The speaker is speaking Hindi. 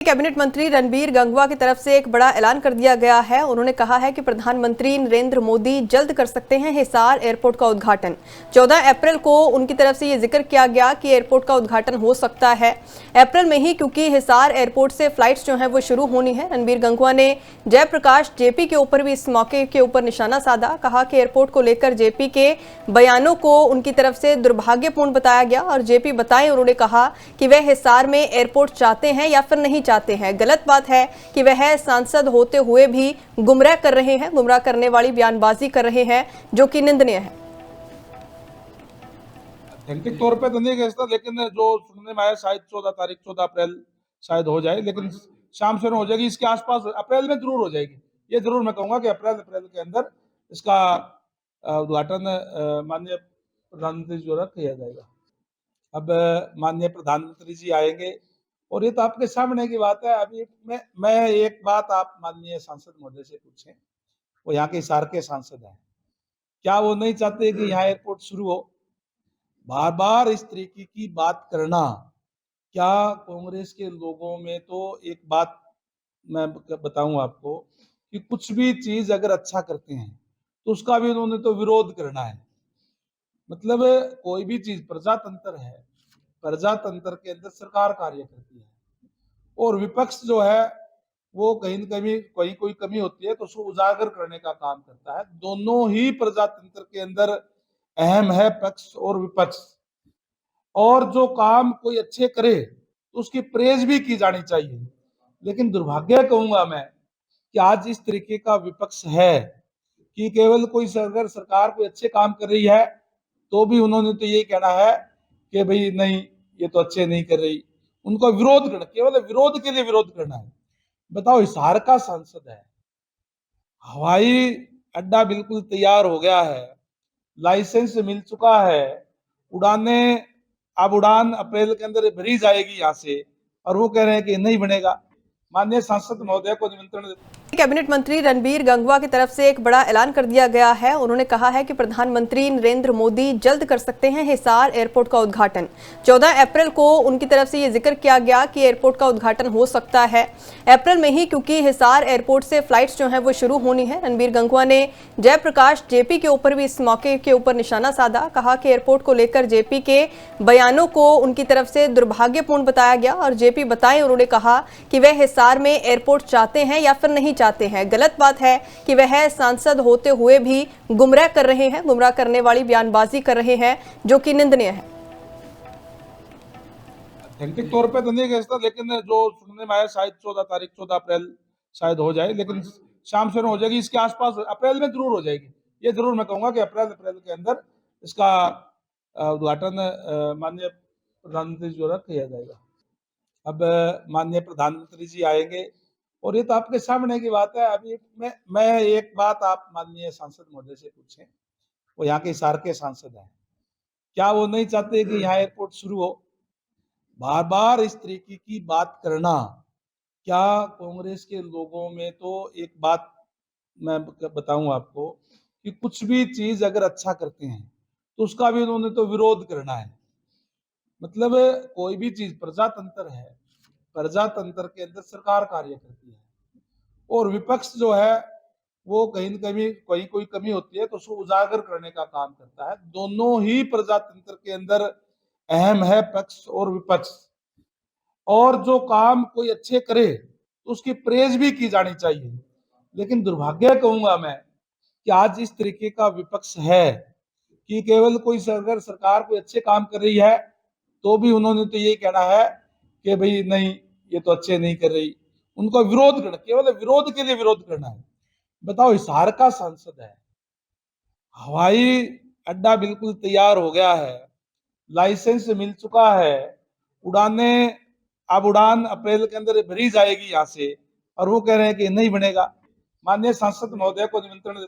कैबिनेट मंत्री रणबीर गंगवा की तरफ से एक बड़ा ऐलान कर दिया गया है। उन्होंने कहा है कि प्रधानमंत्री नरेंद्र मोदी जल्द कर सकते हैं हिसार एयरपोर्ट का उद्घाटन। 14 अप्रैल को उनकी तरफ से ये जिक्र किया गया कि एयरपोर्ट का उद्घाटन हो सकता है अप्रैल में ही, क्योंकि हिसार एयरपोर्ट से फ्लाइट्स जो हैं वो शुरू होनी है। रणबीर गंगवा ने जयप्रकाश जेपी के ऊपर भी इस मौके के ऊपर निशाना साधा। कहा कि एयरपोर्ट को लेकर जेपी के बयानों को उनकी तरफ से दुर्भाग्यपूर्ण बताया गया और जेपी बताएं उन्होंने कहा कि वह हिसार में एयरपोर्ट चाहते हैं या फिर नहीं चाहते हैं। गलत बात है कि वह सांसद होते हुए भी गुमराह कर रहे हैं, गुमराह करने वाली बयानबाजी कर रहे हैं, जो कि निंदनीय है। आतंकिक तौर पे तो नहीं कहता, लेकिन जो सुनने में आया शायद 14 अप्रैल शायद हो जाए, लेकिन शाम से हो जाएगी, इसके आसपास अप्रैल में जरूर हो जाएगी। ये जरूर मैं कहूंगा कि अप्रैल के अंदर इसका उद्घाटन माननीय प्रधानमंत्री जी द्वारा किया जाएगा। अब माननीय प्रधानमंत्री जी आएंगे और ये तो आपके सामने की बात है। अभी मैं एक बात आप माननीय सांसद महोदय से पूछें, वो यहाँ के हिसार के सांसद हैं, क्या वो नहीं चाहते कि यहाँ एयरपोर्ट शुरू हो? बार बार इस तरीके की बात करना, क्या कांग्रेस के लोगों में तो एक बात मैं बताऊं आपको कि कुछ भी चीज अगर अच्छा करते हैं तो उसका भी उन्होंने तो विरोध करना है। मतलब कोई भी चीज प्रजातंत्र है, प्रजातंत्र के अंदर सरकार कार्य करती है और विपक्ष जो है वो कहीं न कहीं कोई कमी होती है तो उसको उजागर करने का काम करता है। दोनों ही प्रजातंत्र के अंदर अहम है, पक्ष और विपक्ष। और जो काम कोई अच्छे करे तो उसकी प्रेज भी की जानी चाहिए। लेकिन दुर्भाग्य कहूंगा मैं कि आज इस तरीके का विपक्ष है कि केवल कोई अगर सरकार कोई अच्छे काम कर रही है तो भी उन्होंने तो ये कहना है कि भाई नहीं, ये तो अच्छे नहीं कर रही, उनका विरोध करना, केवल विरोध के लिए विरोध करना है। बताओ, हिसार का सांसद है, हवाई अड्डा बिल्कुल तैयार हो गया है, लाइसेंस मिल चुका है, उड़ाने अब उड़ान अप्रैल के अंदर भरी जाएगी यहाँ से, और वो कह रहे हैं कि नहीं बनेगा। माननीय सांसद महोदय को निमंत्रण कैबिनेट मंत्री रणबीर गंगवा की तरफ से एक बड़ा ऐलान कर दिया गया है। उन्होंने कहा है कि प्रधानमंत्री नरेंद्र मोदी जल्द कर सकते हैं हिसार एयरपोर्ट का उद्घाटन। 14 अप्रैल को उनकी तरफ से ये जिक्र किया गया कि एयरपोर्ट का उद्घाटन हो सकता है अप्रैल में ही, क्योंकि हिसार एयरपोर्ट से फ्लाइट्स जो हैं वो शुरू होनी है। रणबीर गंगवा ने जयप्रकाश जेपी के ऊपर भी इस मौके के ऊपर निशाना साधा। कहा कि एयरपोर्ट को लेकर जेपी के बयानों को उनकी तरफ से दुर्भाग्यपूर्ण बताया गया और जेपी बताएं उन्होंने कहा कि वह हिसार में एयरपोर्ट चाहते हैं या फिर नहीं चाहते हैं। गलत बात है कि वह सांसद होते हुए भी गुमराह कर रहे हैं, गुमराह करने वाली बयानबाजी कर रहे हैं, जो कि निंदनीय है। आतंकिक तौर पे तो नहीं कहता, लेकिन जो सुनने में आया शायद 14 अप्रैल शायद हो जाए, लेकिन शाम से हो जाएगी, इसके आसपास अप्रैल में जरूर हो जाएगी। ये जरूर मैं कहूंगा कि अप्रैल के अंदर इसका उद्घाटन माननीय प्रधानमंत्री जी द्वारा किया जाएगा। अब माननीय प्रधानमंत्री जी आएंगे और ये तो आपके सामने की बात है। अभी मैं एक बात आप माननीय सांसद महोदय से पूछें, वो यहाँ के हिसार के सांसद हैं, क्या वो नहीं चाहते कि यहाँ एयरपोर्ट शुरू हो? बार बार इस तरीके की बात करना, क्या कांग्रेस के लोगों में तो एक बात मैं बताऊं आपको कि कुछ भी चीज अगर अच्छा करते हैं तो उसका भी उन्होंने तो विरोध करना है। मतलब कोई भी चीज प्रजातंत्र है, प्रजातंत्र के अंदर सरकार कार्य करती है और विपक्ष जो है वो कहीं न कहीं कोई कमी होती है तो उसको उजागर करने का काम करता है। दोनों ही प्रजातंत्र के अंदर अहम है, पक्ष और विपक्ष। और जो काम कोई अच्छे करे तो उसकी प्रेज भी की जानी चाहिए। लेकिन दुर्भाग्य कहूंगा मैं कि आज इस तरीके का विपक्ष है कि केवल कोई अगर सरकार कोई अच्छे काम कर रही है तो भी उन्होंने तो ये कहना है कि भाई नहीं, ये तो अच्छे नहीं कर रही, उनका विरोध करना, केवल विरोध के लिए विरोध करना है। बताओ, हिसार का सांसद है, हवाई अड्डा बिल्कुल तैयार हो गया है, लाइसेंस मिल चुका है, उड़ाने अब उड़ान अप्रैल के अंदर भरी जाएगी यहाँ से, और वो कह रहे हैं कि नहीं बनेगा। माननीय सांसद महोदय को निमंत्रण